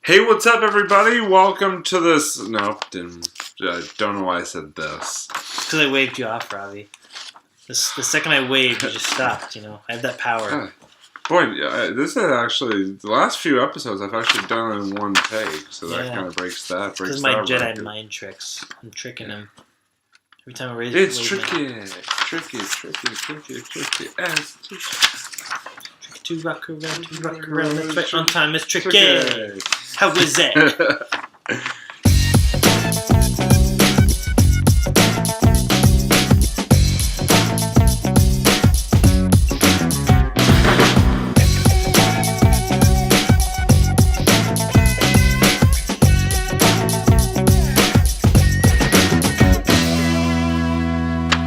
Hey, what's up, everybody? Welcome to this. Nope, don't know why I said this. Because I waved you off, Robbie. The second I waved, you just stopped. I have that power. Boy, this is actually the last few episodes I've actually done in one take, so that kind of breaks that. This is my Jedi mind tricks. I'm tricking him every time I raise. It's tricky. To rock around. That's right. On time, it's tricky. How was that?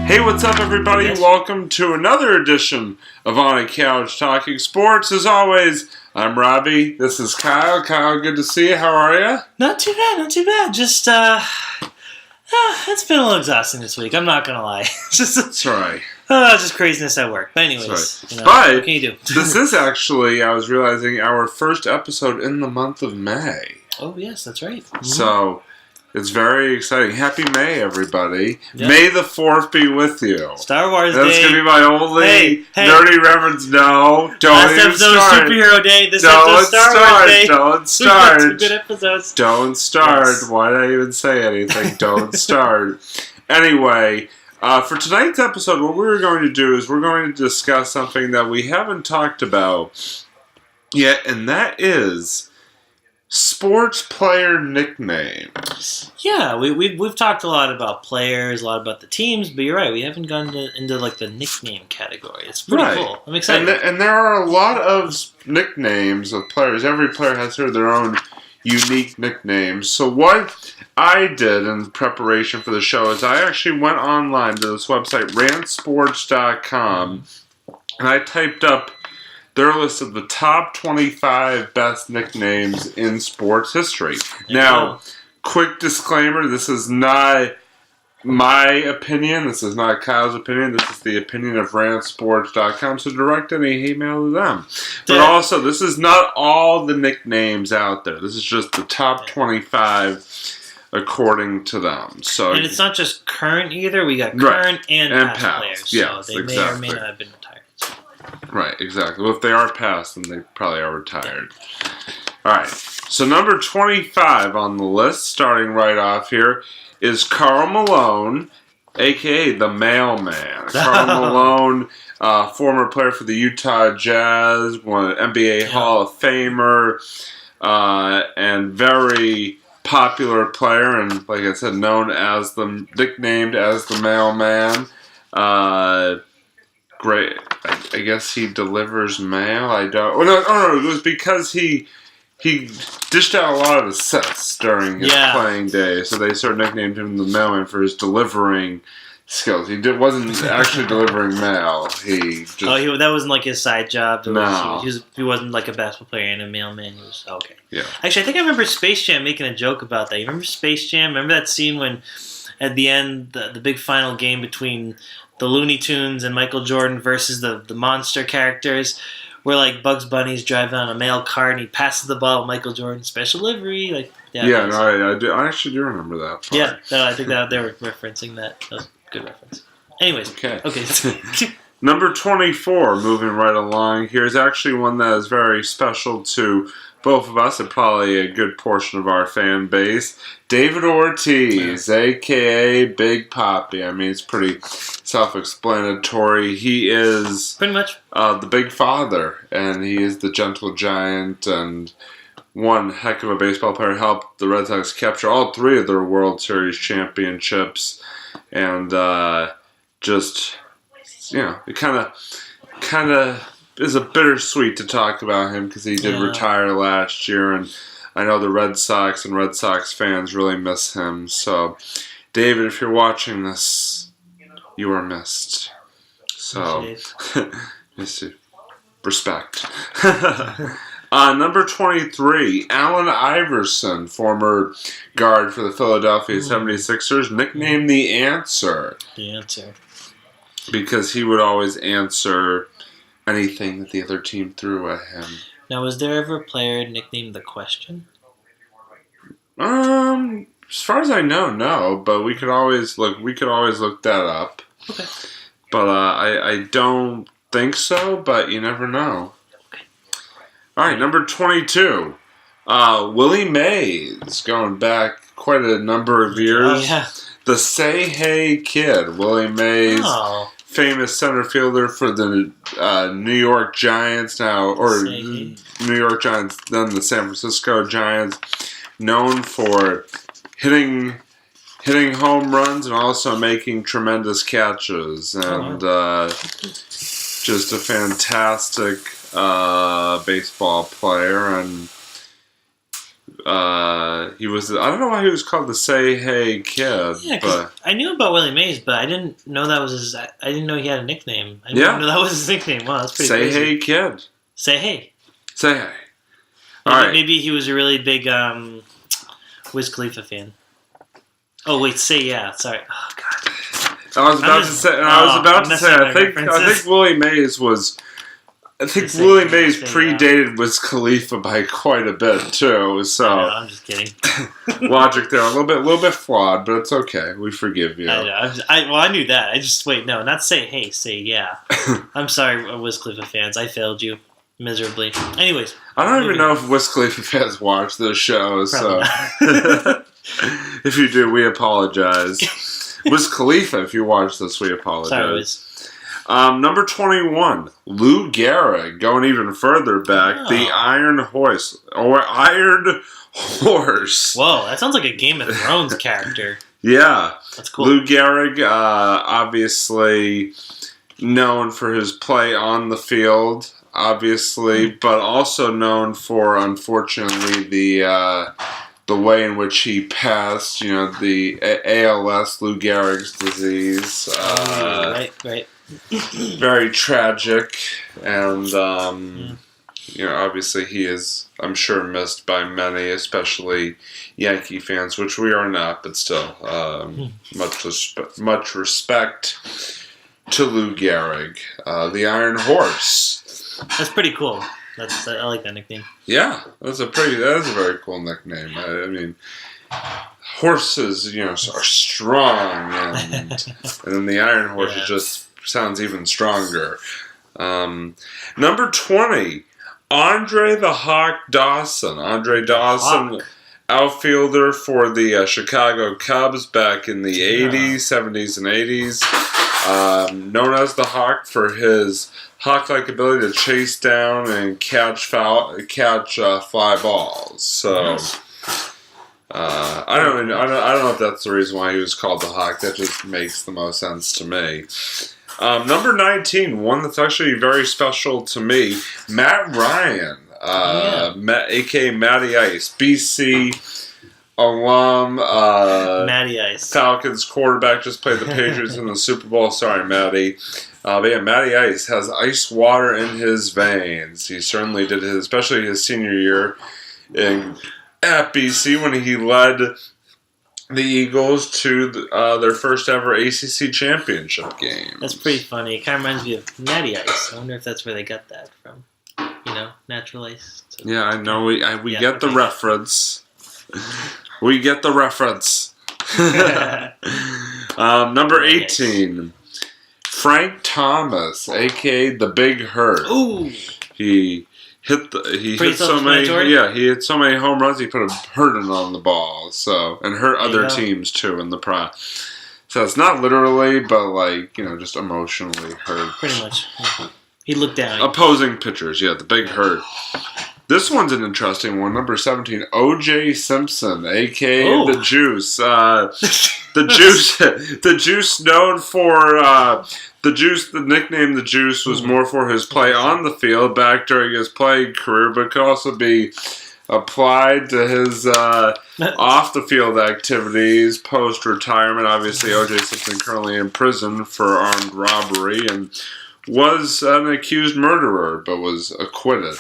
Hey, what's up, everybody? Yes. Welcome to another edition of On a Couch Talking Sports. As always, I'm Robbie. This is Kyle. Kyle, good to see you. How are you? Not too bad. Just, it's been a little exhausting this week. I'm not going to lie. That's right. Just craziness at work. But anyways, but what can you do? This is actually, I was realizing, our first episode in the month of May. Oh, yes, that's right. Mm-hmm. So, it's very exciting. Happy May, everybody. Yep. May the 4th be with you. Star Wars That's Day. That's going to be my only nerdy reference. No, don't Last even episode start. Was Superhero Day. This don't episode Star Wars Day. Don't start. We got 2 good episodes. Don't start. Yes. Why did I even say anything? Don't start. Anyway, for tonight's episode, what we're going to do is we're going to discuss something that we haven't talked about yet, and that is sports player nicknames. Yeah, we've talked a lot about players, a lot about the teams, but you're right, we haven't gone into like the nickname category. It's pretty cool. I'm excited. And there are a lot of nicknames of players. Every player has their own unique nicknames. So what I did in preparation for the show is I actually went online to this website, rantsports.com, and I typed up their list of the top 25 best nicknames in sports history. Now, quick disclaimer, this is not my opinion. This is not Kyle's opinion. This is the opinion of rantsports.com, so direct any hate mail to them. But also, this is not all the nicknames out there. This is just the top 25 according to them. So, and it's not just current either. We got current and past players. Yes, so they may or may not have been retired. Right, exactly. Well, if they are past, then they probably are retired. All right. So number 25 on the list, starting right off here, is Karl Malone, a.k.a. the Mailman. Karl Malone, former player for the Utah Jazz, one NBA Hall of Famer, and very popular player, and like I said, nicknamed as the Mailman. Great. I guess he delivers mail. I don't. No. It was because he dished out a lot of assists during his playing days, so they sort of nicknamed him the Mailman for his delivering skills. He wasn't actually delivering mail. That wasn't like his side job. No. He wasn't like a basketball player and a mailman. He was okay. Yeah. Actually, I think I remember Space Jam making a joke about that. You remember Space Jam? Remember that scene when at the end the big final game between the Looney Tunes and Michael Jordan versus the monster characters, where like Bugs Bunny's driving on a mail cart and he passes the ball to Michael Jordan, special delivery. I actually do remember that part. Yeah, no, I think that they were referencing that. That was a good reference. Anyways, okay. Number 24, moving right along here, is actually one that is very special to both of us and probably a good portion of our fan base. David Ortiz, a.k.a. Big Papi. I mean, it's pretty self-explanatory. He is pretty much the big father, and he is the gentle giant, and one heck of a baseball player. Helped the Red Sox capture all 3 of their World Series championships, and it kind of is a bittersweet to talk about him because he did retire last year, and I know the Red Sox and Red Sox fans really miss him. So, David, if you're watching this, you are missed. So, respect. Number 23, Allen Iverson, former guard for the Philadelphia 76ers, nicknamed The Answer. The Answer. Because he would always answer anything that the other team threw at him. Now, was there ever a player nicknamed The Question? As far as I know, no. But we could always look. We could always look that up. Okay. But I don't think so. But you never know. Okay. All right, number 22. Willie Mays, going back quite a number of years. Oh, yeah. The Say Hey Kid, Willie Mays, Oh. famous center fielder for the New York Giants now, or New York Giants, then the San Francisco Giants, known for hitting home runs and also making tremendous catches, and just a fantastic baseball player. And he was, I don't know why he was called the Say Hey Kid. Yeah, but I knew about Willie Mays, but I didn't know that was his. I didn't know he had a nickname. I didn't know that was his nickname. Wow, that's pretty Say crazy. Hey Kid. Say hey. Say hey. All right. Maybe he was a really big Wiz Khalifa fan. Oh wait, say yeah. Sorry. Oh god. I was about to say. I think Willie Mays was. I think Willie Mays predated Wiz Khalifa by quite a bit too. So I'm just kidding. Logic there, a little bit flawed, but it's okay. We forgive you. I knew that. Not say hey, say yeah. I'm sorry, Wiz Khalifa fans. I failed you miserably. Anyways, I don't even know if Wiz Khalifa fans watch those shows. So if you do, we apologize. Wiz Khalifa, if you watch this, we apologize. Sorry, Wiz. Number 21, Lou Gehrig, going even further back, the Iron Horse. Whoa, that sounds like a Game of Thrones character. Yeah. That's cool. Lou Gehrig, obviously known for his play on the field, obviously, but also known for, unfortunately, the way in which he passed, the ALS, Lou Gehrig's disease. Right. Very tragic, and obviously he is, I'm sure, missed by many, especially Yankee fans, which we are not, but still, much respect to Lou Gehrig, the Iron Horse. That's pretty cool. I like that nickname. Yeah, that is a very cool nickname. I mean, horses, are strong, and then the Iron Horse is just sounds even stronger. Number 20, Andre the Hawk Dawson. Andre Dawson, outfielder for the Chicago Cubs back in the 80s, 70s, and 80s. Known as the Hawk for his hawk-like ability to chase down and catch fly balls. So I don't know if that's the reason why he was called the Hawk. That just makes the most sense to me. Number 19, one that's actually very special to me, Matt Ryan, a.k.a. Matty Ice, BC alum, Matty Ice. Falcons quarterback, just played the Patriots in the Super Bowl. Sorry, Matty. But yeah, Matty Ice has ice water in his veins. He certainly did, especially his senior year at BC when he led the Eagles to their first ever ACC championship game. That's pretty funny. It kind of reminds me of Matty Ice. I wonder if that's where they got that from. Natural ice. So, yeah, I know. We get the reference. We get the reference. Number 18, Frank Thomas, a.k.a. the Big Hurt. Ooh. He hit so many home runs. He put a hurting on the ball, and hurt other teams too in the pro. So it's not literally, but just emotionally hurt. Pretty much. He looked down. Opposing pitchers, the Big Hurt. This one's an interesting one. Number 17, O.J. Simpson, a.k.a. the Juice. The Juice, known for the nickname the Juice was more for his play on the field back during his playing career, but could also be applied to his off the field activities post retirement. Obviously, O.J. Simpson currently in prison for armed robbery and was an accused murderer, but was acquitted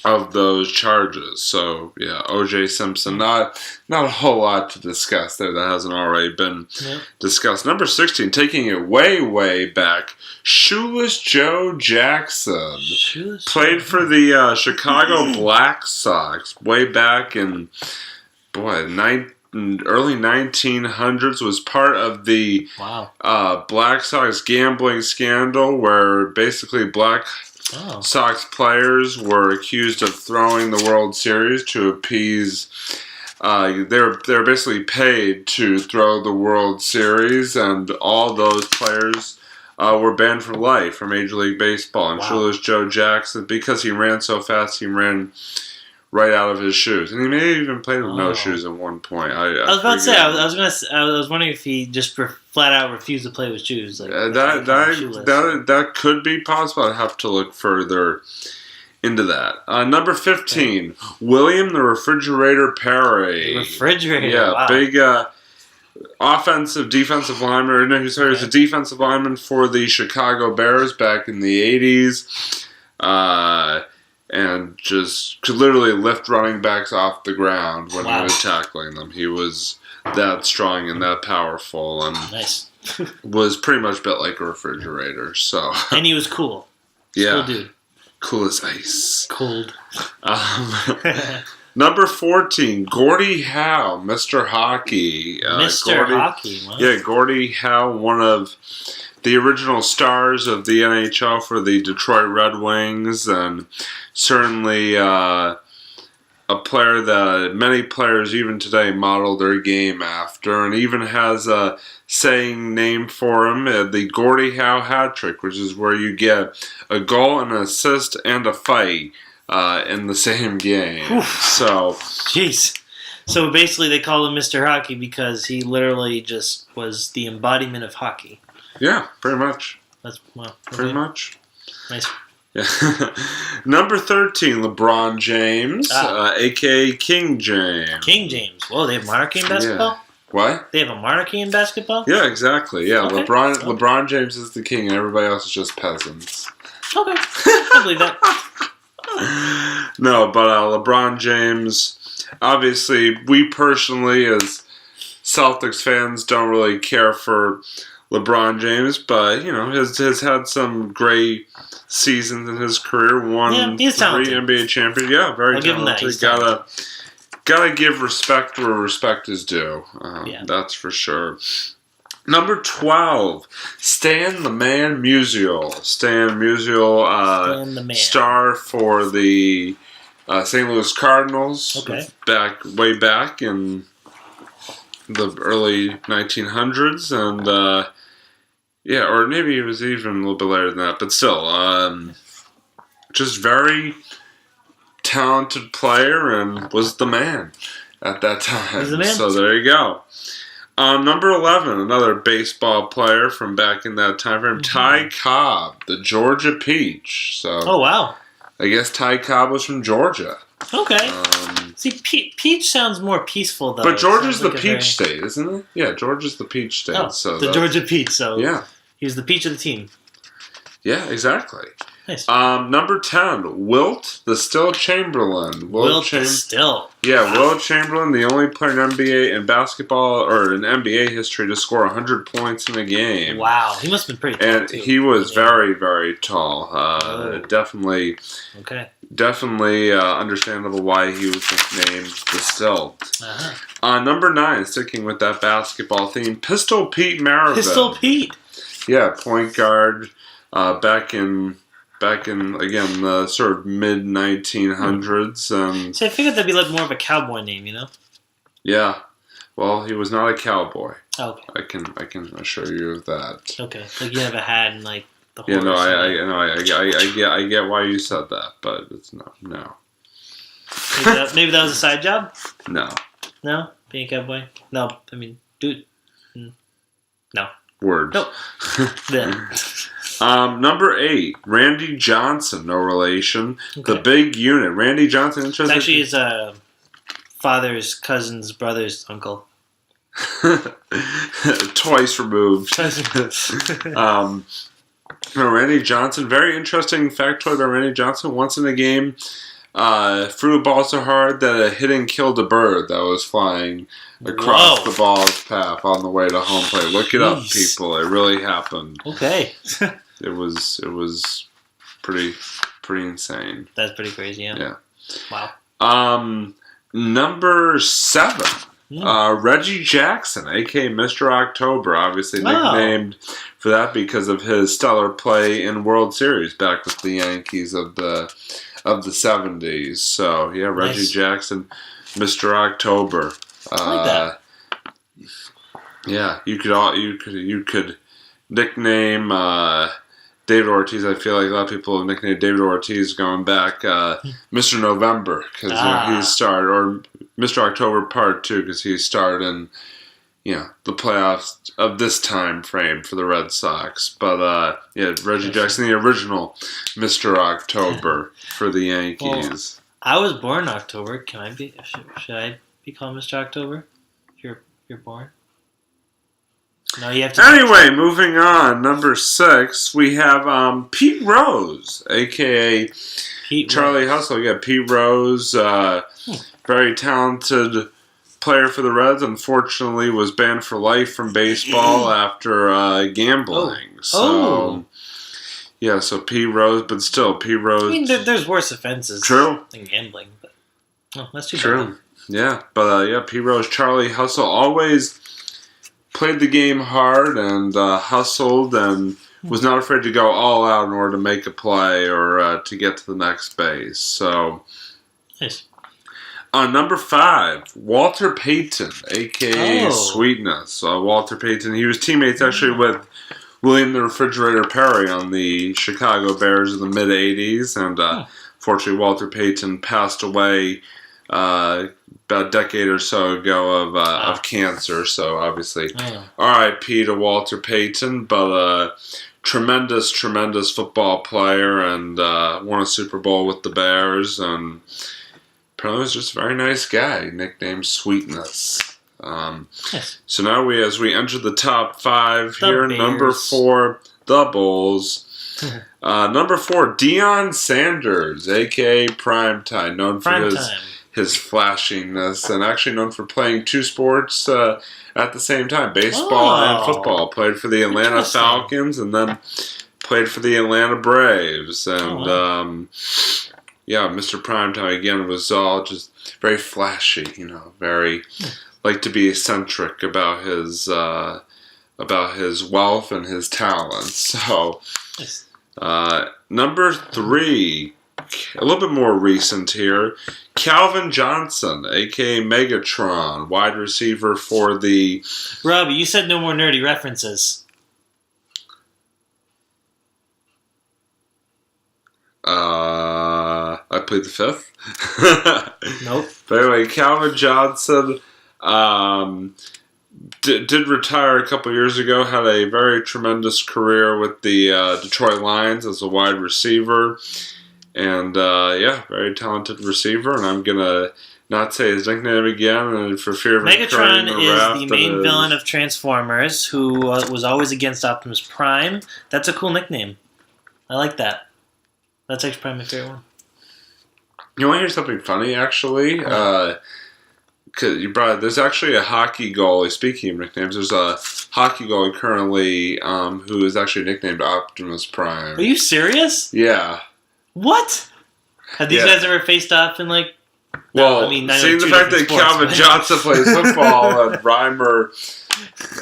of those charges. So O.J. Simpson, not a whole lot to discuss there that hasn't already been discussed. Number 16, taking it way back, Shoeless Joe Jackson played for the Chicago Black Sox way back in early 1900s, was part of the Black Sox gambling scandal, where basically Black Sox players were accused of throwing the World Series to appease. They're basically paid to throw the World Series, and all those players were banned for life from Major League Baseball. And Shoeless Joe Jackson, because he ran so fast, he ran right out of his shoes, and he may have even played with no shoes at one point. I was about to say, I was wondering if he just flat out refused to play with shoes. Like that could be possible. I'd have to look further into that. Number 15, William the Refrigerator Perry. The refrigerator, big offensive, defensive lineman. No, he was a defensive lineman for the Chicago Bears back in the 80s. And just could literally lift running backs off the ground when he was tackling them. He was that strong and that powerful, and was pretty much built like a refrigerator. So, and he was cool. Yeah, cool dude. Cool as ice. Cold. Number 14, Gordie Howe, Mr. Hockey. Mr. Hockey. Wow. Yeah, Gordie Howe, one of the original stars of the NHL for the Detroit Red Wings, and certainly a player that many players even today model their game after, and even has a saying named for him, the Gordie Howe hat trick, which is where you get a goal, an assist, and a fight in the same game. Oof. So, jeez. So basically, they call him Mr. Hockey because he literally just was the embodiment of hockey. Yeah, pretty much. Pretty much. Nice. Yeah. Number 13, LeBron James, a.k.a. King James. King James. Whoa, they have monarchy in basketball? Yeah. What? They have a monarchy in basketball? Yeah, exactly. Yeah, okay. LeBron James is the king, and everybody else is just peasants. Okay, I believe that. No, but LeBron James, obviously, we personally, as Celtics fans, don't really care for LeBron James, but, has had some great seasons in his career. Won 3 NBA champions. Yeah, very talented. Gotta give respect where respect is due. That's for sure. Number 12, Stan the Man Musial. Stan Musial, star for the St. Louis Cardinals. Okay. Way back in the early 1900s, and or maybe it was even a little bit later than that, but still, just very talented player, and was the man at that time. He's the man. So there you go. Number 11, another baseball player from back in that time frame, Ty Cobb, the Georgia Peach. So, oh, wow. I guess Ty Cobb was from Georgia. Okay. See, Peach sounds more peaceful, though. But Georgia's the peach state, isn't it? Yeah, Georgia's the peach state. Oh, so the Georgia Peach, so yeah. He was the peach of the team. Yeah, exactly. Nice. Number 10, Wilt the Still Chamberlain. Wilt the Still. Yeah, Wilt Chamberlain, the only player in NBA and basketball or in NBA history to score 100 points in a game. Wow, he must have been pretty tall, and he was very, very tall. Definitely. Okay. Definitely understandable why he was nicknamed the Stilt. Number 9, sticking with that basketball theme, Pistol Pete Maravich. Pistol Pete. Yeah, point guard. Back in again the sort of mid 1900s. So I figured that'd be like more of a cowboy name, Yeah. Well, he was not a cowboy. Oh, okay. I can assure you of that. Okay, like you have a hat and like the horse. Yeah, no, I get why you said that, but it's no. Maybe that was a side job. No. No, being a cowboy. No, I mean, dude. No. Words. Nope. Number 8, Randy Johnson, no relation. Okay. The big unit. Randy Johnson, interesting. It's actually his father's cousin's brother's uncle. Twice removed. Randy Johnson, very interesting factoid about Randy Johnson. Once in a game, threw a ball so hard that it hit and killed a bird that was flying across the ball's path on the way to home plate. Look it up, people. It really happened. Okay. It was pretty insane. That's pretty crazy, yeah. Yeah. Wow. Number 7. Reggie Jackson, a.k.a. Mr. October, obviously nicknamed for that because of his stellar play in World Series back with the Yankees of the 70s. So, yeah, Reggie Jackson, Mr. October. I like that. Yeah, you could nickname David Ortiz. I feel like a lot of people have nicknamed David Ortiz going back Mr. November because he starred, or Mr. October Part 2 because he starred in the playoffs of this time frame for the Red Sox. But Reggie Jackson, the original Mr. October for the Yankees. Well, I was born in October. Can I be? Should I be called Mr. October? If you're born. No, you have to. Anyway, moving on. Number 6, we have Pete Rose, a.k.a. Charlie Hustle. Yeah, Pete Rose, very talented player for the Reds. Unfortunately, was banned for life from baseball after gambling. So Pete Rose, but still, Pete Rose. I mean, there's worse offenses than gambling. But, that's too bad. Yeah, but Pete Rose, Charlie Hustle, always played the game hard and hustled and was not afraid to go all out in order to make a play or to get to the next base. So, nice. Number 5, Walter Payton, a.k.a. Sweetness. Walter Payton, he was teammates actually with William the Refrigerator Perry on the Chicago Bears in the mid-'80s. And fortunately, Walter Payton passed away about a decade or so ago of cancer. So obviously, R.I.P. to Walter Payton, but tremendous football player and won a Super Bowl with the Bears, and apparently was just a very nice guy, nicknamed Sweetness. So now as we enter the top 5 here, Bears. Number 4, the Bulls. Number 4, Deion Sanders, a.k.a. Primetime, known for his flashiness, and actually known for playing 2 sports at the same time, baseball and football. Played for the Atlanta Falcons and then played for the Atlanta Braves. And Mr. Primetime again was all just very flashy, very like to be eccentric about his wealth and his talent. So number 3, a little bit more recent here, Calvin Johnson, a.k.a. Megatron, wide receiver for the... Robbie, you said no more nerdy references. I played the 5th. Nope. But anyway, Calvin Johnson did retire a couple years ago, had a very tremendous career with the Detroit Lions as a wide receiver. And, very talented receiver, and I'm going to not say his nickname again, and for fear of Megatron is the main villain of Transformers, who was always against Optimus Prime. That's a cool nickname. I like that. That's actually probably my favorite one. You want to hear something funny, actually? Because there's actually a hockey goalie, speaking of nicknames, there's a hockey goalie currently who is actually nicknamed Optimus Prime. Are you serious? Yeah. What? Have these guys ever faced off in like? Well, seeing the fact that Calvin Johnson plays football and Reimer,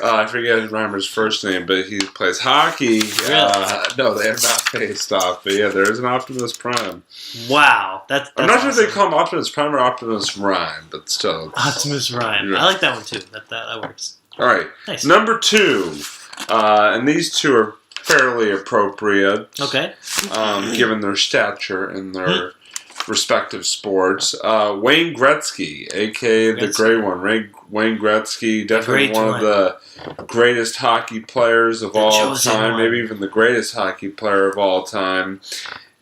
I forget Reimer's first name, but he plays hockey. Really? No, they have not faced off. But yeah, there is an Optimus Prime. Wow, that's I'm not awesome. sure if they call him Optimus Prime or Optimus Rhyme, but still. Optimus Rhyme. I like that one too. That works. All right. Nice. Number 2, and these two are fairly appropriate. Okay. Given their stature in their respective sports. Wayne Gretzky, a.k.a. the Great One. Wayne Gretzky, definitely one of the greatest hockey players of all time. Maybe even the greatest hockey player of all time.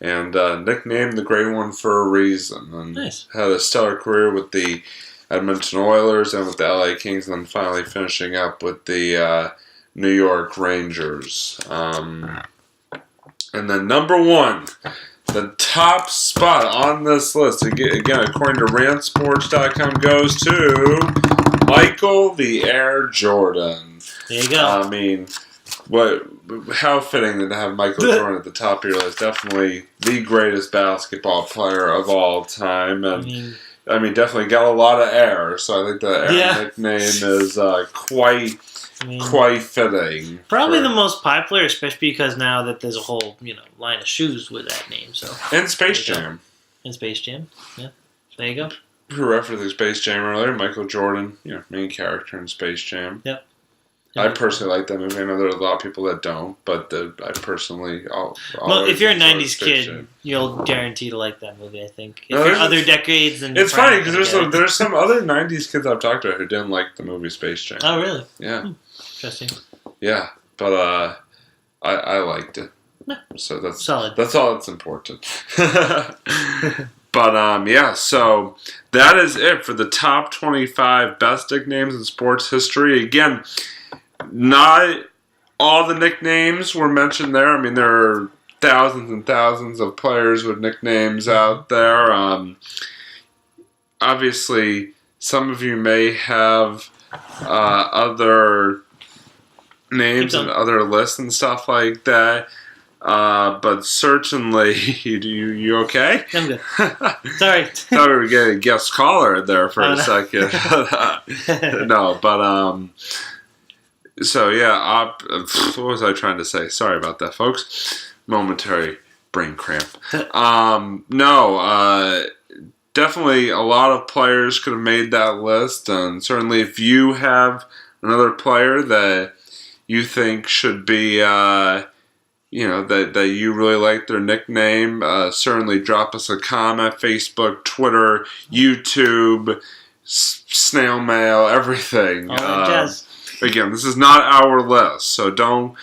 And nicknamed the Great One for a reason. And had a stellar career with the Edmonton Oilers and with the LA Kings, and then finally finishing up with the New York Rangers. And then number 1, the top spot on this list, again according to rantsports.com, goes to Michael the Air Jordan. There you go. I mean, how fitting to have Michael Jordan at the top of your list. Definitely the greatest basketball player of all time. And I mean, definitely got a lot of air, so I think the air nickname is quite fitting. Probably the most popular, especially because now that there's a whole line of shoes with that name. So and Space Jam. And Space Jam, yeah. There you go. Who referenced Space Jam earlier? Michael Jordan, main character in Space Jam. Yep. I personally like that movie. I know there are a lot of people that don't, but I personally, well, if you're a '90s kid, Jam. You'll guarantee to like that movie. I think. If you're other decades, then it's funny because there's some other '90s kids I've talked to who didn't like the movie Space Jam. Oh, really? Yeah. Interesting. Yeah, but I liked it. Yeah. So that's solid. That's all that's important. But yeah, so that is it for the top 25 best nicknames in sports history. Again, not all the nicknames were mentioned there. I mean, there are thousands and thousands of players with nicknames out there. Obviously, some of you may have other names and other lists and stuff like that. But certainly, you okay? I'm good. Sorry. Thought we were getting a guest caller there for a second. No, but so yeah. What was I trying to say? Sorry about that, folks. Momentary brain cramp. No. Definitely, a lot of players could have made that list, and certainly, if you have another player that you think should be. That you really like their nickname, certainly drop us a comment. Facebook, Twitter, YouTube, snail mail, everything. Again, this is not our list, so don't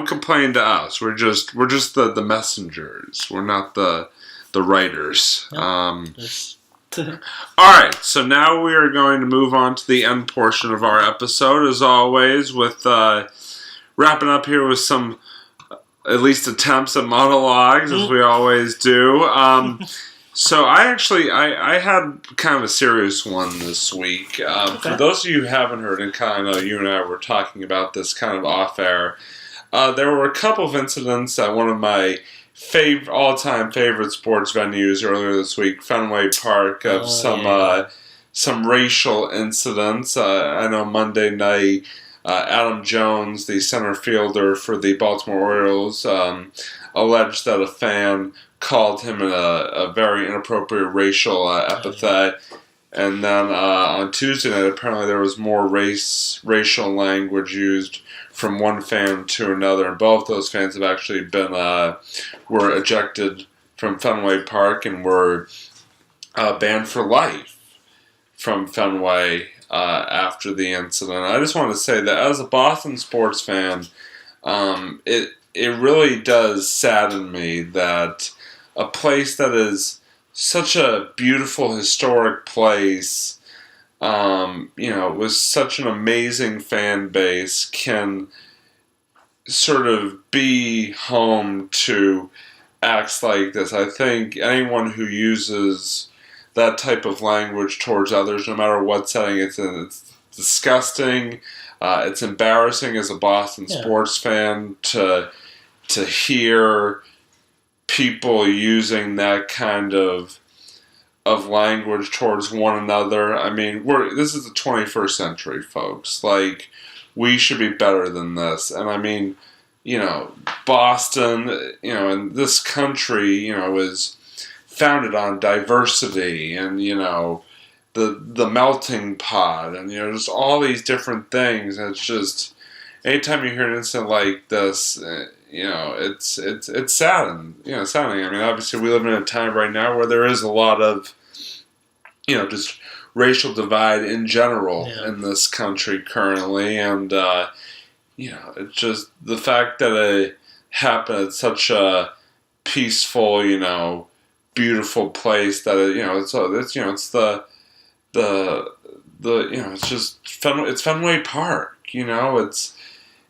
complain to us. We're just the messengers. We're not the writers. Nope. All right, so now we are going to move on to the end portion of our episode, as always, with wrapping up here with some. At least attempts at monologues, as we always do. So I had kind of a serious one this week. For those of you who haven't heard, and kind of know you and I were talking about this kind of off air, there were a couple of incidents at one of my all-time favorite sports venues earlier this week, Fenway Park, of some racial incidents. I know Monday night. Adam Jones, the center fielder for the Baltimore Orioles, alleged that a fan called him a very inappropriate racial epithet. And then on Tuesday night, apparently there was more racial language used from one fan to another. And both those fans have actually been were ejected from Fenway Park and were banned for life from Fenway. After the incident, I just want to say that as a Boston sports fan, it really does sadden me that a place that is such a beautiful historic place, with such an amazing fan base, can sort of be home to acts like this. I think anyone who uses that type of language towards others, no matter what setting it's in, it's disgusting. It's embarrassing as a Boston sports fan to hear people using that kind of language towards one another. I mean, this is the 21st century, folks. Like, we should be better than this. And I mean, Boston, and this country, is founded on diversity and the melting pot and just all these different things. And it's just anytime you hear an incident like this, it's saddening. Saddening. I mean, obviously we live in a time right now where there is a lot of just racial divide in general in this country currently, and it's just the fact that it happened at such a peaceful, beautiful place that it's Fenway Park.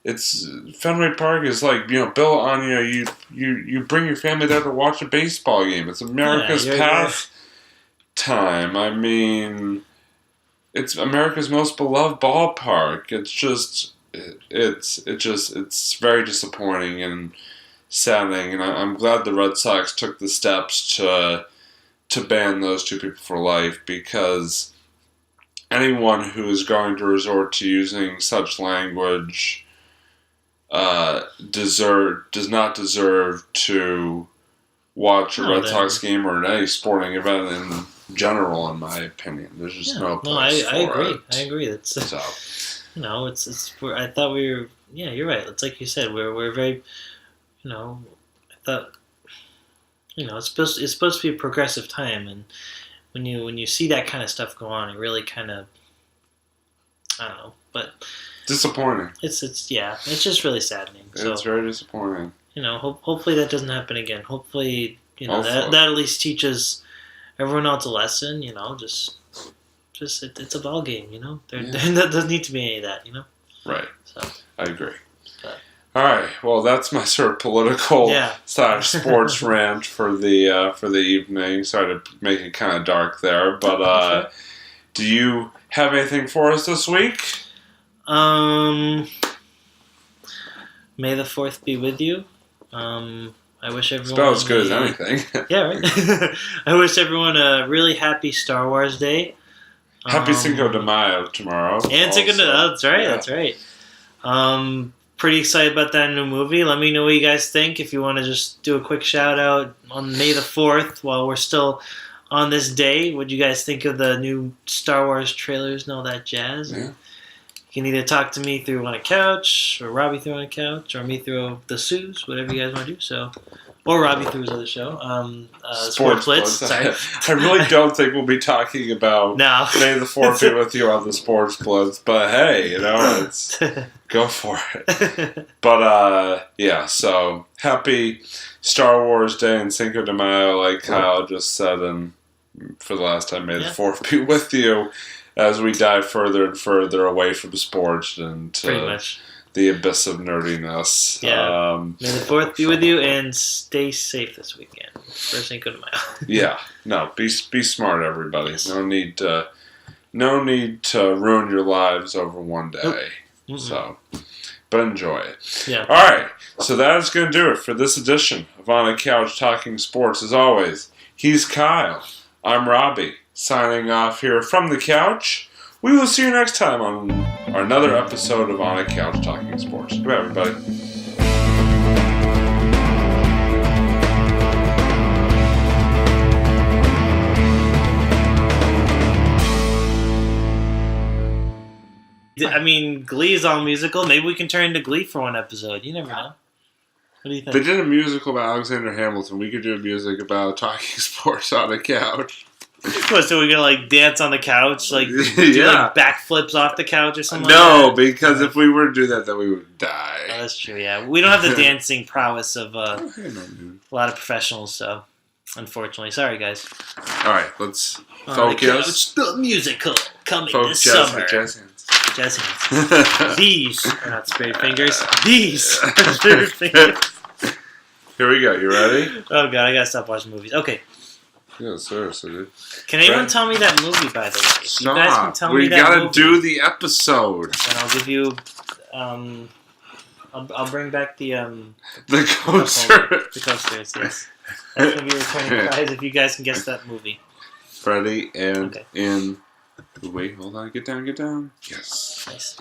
It's Fenway Park is like built on you bring your family there to watch a baseball game. It's America's pastime. I mean, it's America's most beloved ballpark. It's very disappointing and saddening, and I'm glad the Red Sox took the steps to to ban those two people for life, because anyone who is going to resort to using such language does not deserve to watch a Red Sox game or any sporting event in general. In my opinion, there's just no place I for agree. it. I agree. That's So, I thought we were. Yeah, you're right. It's like you said. We're very. I thought. It's supposed to be a progressive time, and when you see that kind of stuff go on, it really kind of. I don't know, but. Disappointing. It's just really saddening. So, it's very disappointing. Hopefully that doesn't happen again. Hopefully, that at least teaches everyone else a lesson. Just it's a ball game. There doesn't need to be any of that. Right. So I agree. But, all right. Well, that's my sort of political / sports rant for the evening. Sorry to make it kind of dark there, but do you have anything for us this week? May the 4th be with you. I wish everyone. It's about as good as anything. Yeah, right. I wish everyone a really happy Star Wars Day. Happy Cinco de Mayo tomorrow. And Cinco de Mayo. That's right. Yeah. That's right. Pretty excited about that new movie. Let me know what you guys think. If you want to just do a quick shout out on May the 4th while we're still on this day, what do you guys think of the new Star Wars trailers and all that jazz? Yeah. You can either talk to me through on a couch, or Robbie through on a couch, or me through the Sues, whatever you guys want to do. So, or Robbie through his other show, Sports Blitz. Sorry, I really don't think we'll be talking about May the 4th be with you on the Sports Blitz, but hey, it's go for it. But yeah, so happy Star Wars Day and Cinco de Mayo, like Kyle just said, and for the last time, May the 4th be with you. As we dive further and further away from sports and the abyss of nerdiness. Yeah. May the 4th be with you, and stay safe this weekend. First Cinco de Mayo. Yeah. No, be smart, everybody. Yes. No need to ruin your lives over one day. Mm-hmm. So, but enjoy it. Yeah. All right. So that is going to do it for this edition of On a Couch Talking Sports. As always, he's Kyle. I'm Robbie. Signing off here from the couch. We will see you next time on another episode of On a Couch Talking Sports. Goodbye, everybody. I mean, Glee is all musical. Maybe we can turn into Glee for one episode. You never know. What do you think? They did a musical about Alexander Hamilton. We could do a music about talking sports on a couch. What, so we're gonna dance on the couch, do backflips off the couch or something? No, like that? Because if we were to do that, then we would die. Oh, that's true. Yeah, we don't have the dancing prowess of a lot of professionals. So, unfortunately, sorry guys. All right, let's focus. The musical coming this summer. Jazz hands. These are not spirit fingers. These are spirit fingers. Here we go. You ready? Oh god, I gotta stop watching movies. Okay. Yeah, seriously, dude. Can anyone tell me that movie, by the way? Stop. You guys can tell we me that gotta movie, do the episode. and I'll give you. I'll bring back the coaster. The coasters, yes. That's gonna be a returning prize if you guys can guess that movie. Freddie and in. Wait, hold on. Get down. Yes. Nice.